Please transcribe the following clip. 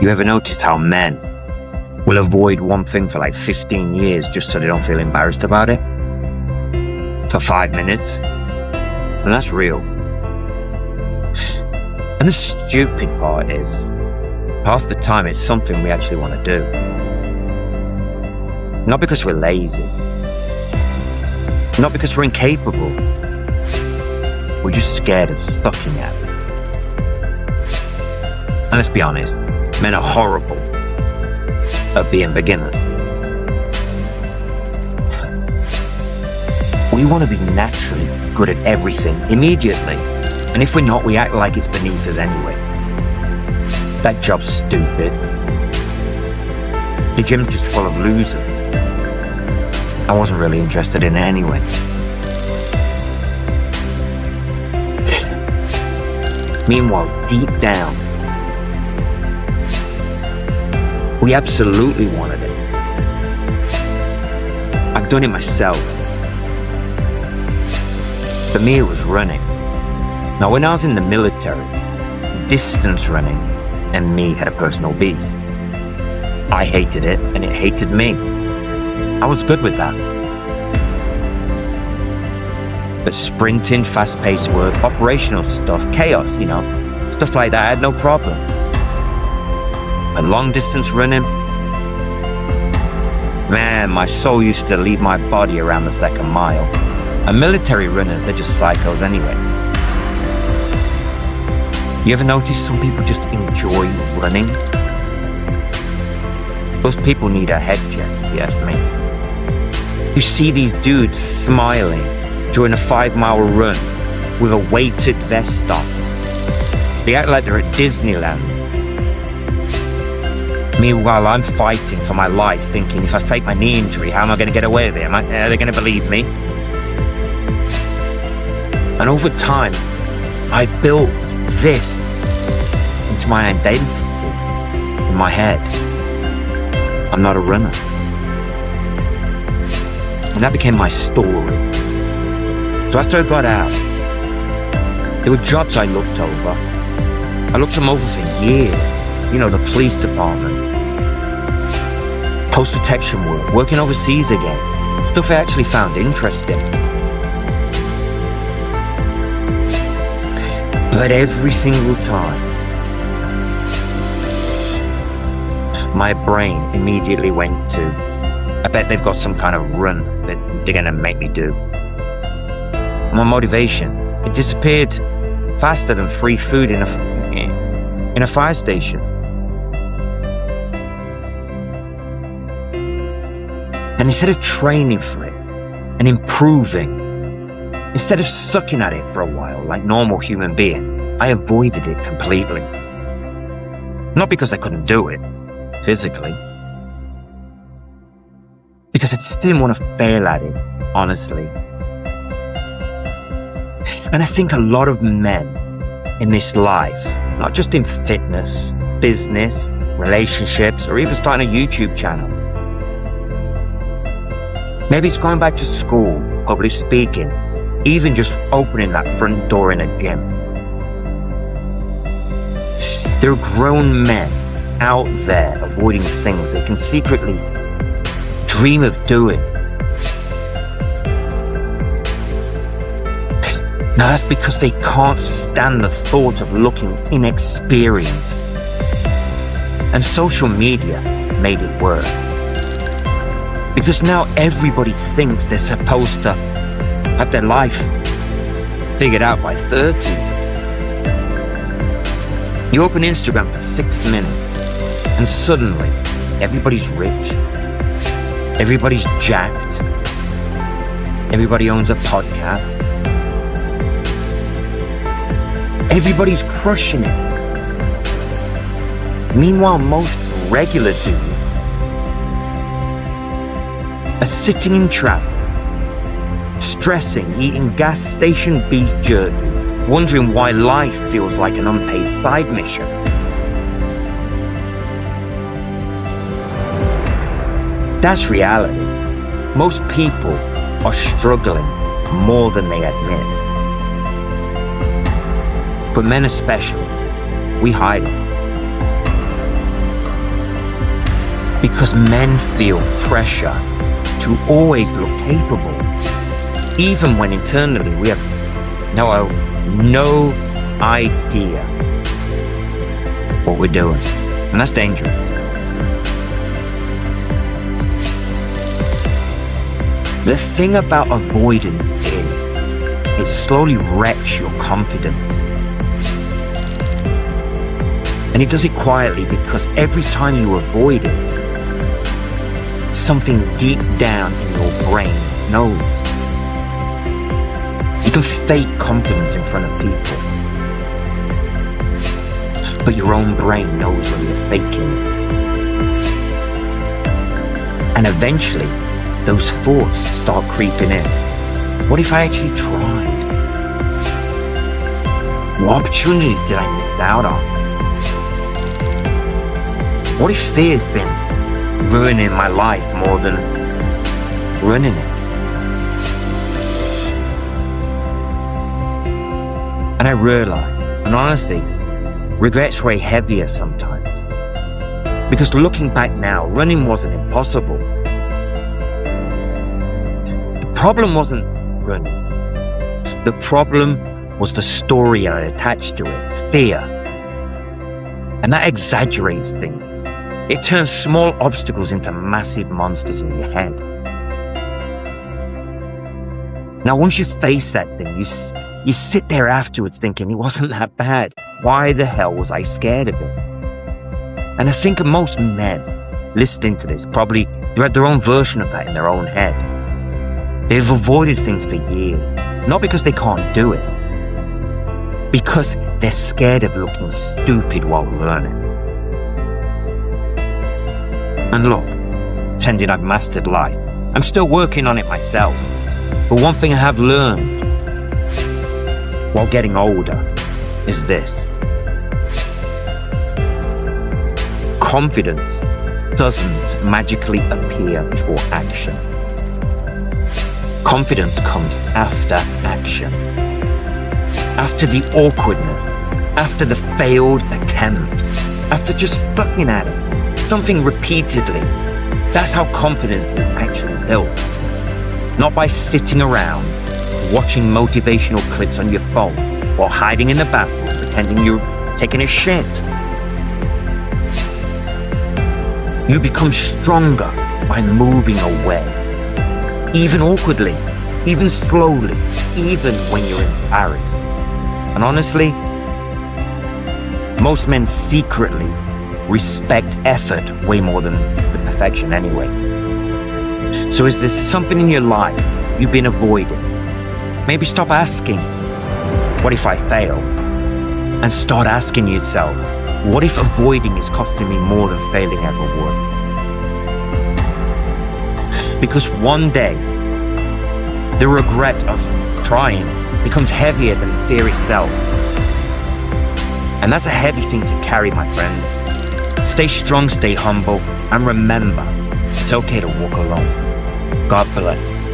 You ever notice how men will avoid one thing for like 15 years just so they don't feel embarrassed about it? For 5 minutes? And that's real. And the stupid part is, half the time it's something we actually want to do. Not because we're lazy. Not because we're incapable. We're just scared of sucking at it. And let's be honest, men are horrible at being beginners. We want to be naturally good at everything immediately. And if we're not, we act like it's beneath us anyway. That job's stupid. The gym's just full of losers. I wasn't really interested in it anyway. Meanwhile, deep down, we absolutely wanted it. I've done it myself. For me, it was running. Now, when I was in the military, distance running and me had a personal beef. I hated it and it hated me. I was good with that. But sprinting, fast-paced work, operational stuff, chaos, stuff like that, I had no problem. But long-distance running, man, my soul used to leave my body around the second mile. And military runners, they're just psychos anyway. You ever notice some people just enjoy running? Those people need a head check, if you ask me. You see these dudes smiling during a 5-mile run with a weighted vest on. They act like they're at Disneyland. Meanwhile, I'm fighting for my life, thinking if I fake my knee injury, how am I going to get away with it? Are they going to believe me? And over time, I built this into my identity in my head. I'm not a runner. And that became my story. So after I got out, there were jobs I looked over. I looked them over for years. The police department, post protection work, working overseas again. Stuff I actually found interesting. But every single time, my brain immediately went to, I bet they've got some kind of run that they're going to make me do. My motivation, it disappeared faster than free food in a fire station. And instead of training for it and improving, instead of sucking at it for a while like normal human being, I avoided it completely. Not because I couldn't do it physically, because I just didn't want to fail at it, honestly. And I think a lot of men in this life, not just in fitness, business, relationships, or even starting a YouTube channel. Maybe it's going back to school, public speaking, even just opening that front door in a gym. There are grown men out there avoiding things they can secretly dream of doing. Now that's because they can't stand the thought of looking inexperienced. And social media made it worse. Because now everybody thinks they're supposed to have their life figured out by 30. You open Instagram for 6 minutes and suddenly everybody's rich, everybody's jacked, everybody owns a podcast, everybody's crushing it. Meanwhile, most regular dudes are sitting in traffic, stressing, eating gas station beef jerky, wondering why life feels like an unpaid side mission. That's reality. Most people are struggling more than they admit. But men especially, we hide it. Because men feel pressure to always look capable, even when internally we have no idea what we're doing. And that's dangerous. The thing about avoidance is it slowly wrecks your confidence. And it does it quietly because every time you avoid it, something deep down in your brain knows. You can fake confidence in front of people, but your own brain knows when you're faking. And eventually, those thoughts start creeping in. What if I actually tried? What opportunities did I miss out on? What if fear's been ruining my life more than running it? And I realized, and honestly, regret's way heavier sometimes. Because looking back now, running wasn't impossible. The problem wasn't running. The problem was the story I attached to it, fear. And that exaggerates things. It turns small obstacles into massive monsters in your head. Now, once you face that thing, you sit there afterwards thinking it wasn't that bad. Why the hell was I scared of it? And I think most men listening to this probably had their own version of that in their own head. They've avoided things for years, not because they can't do it, because they're scared of looking stupid while learning. And look, pretending I've mastered life, I'm still working on it myself. But one thing I have learned while getting older is this. Confidence doesn't magically appear before action. Confidence comes after action. After the awkwardness, after the failed attempts, after just sucking at it, something repeatedly. That's how confidence is actually built. Not by sitting around, watching motivational clips on your phone, or hiding in the bathroom pretending you're taking a shit. You become stronger by moving away. Even awkwardly, even slowly, even when you're embarrassed. And honestly, most men secretly respect effort way more than the perfection anyway. So is there something in your life you've been avoiding? Maybe stop asking, what if I fail? And start asking yourself, what if avoiding is costing me more than failing ever would? Because one day, the regret of trying becomes heavier than the fear itself. And that's a heavy thing to carry, my friends. Stay strong, stay humble, and remember, it's okay to walk alone. God bless.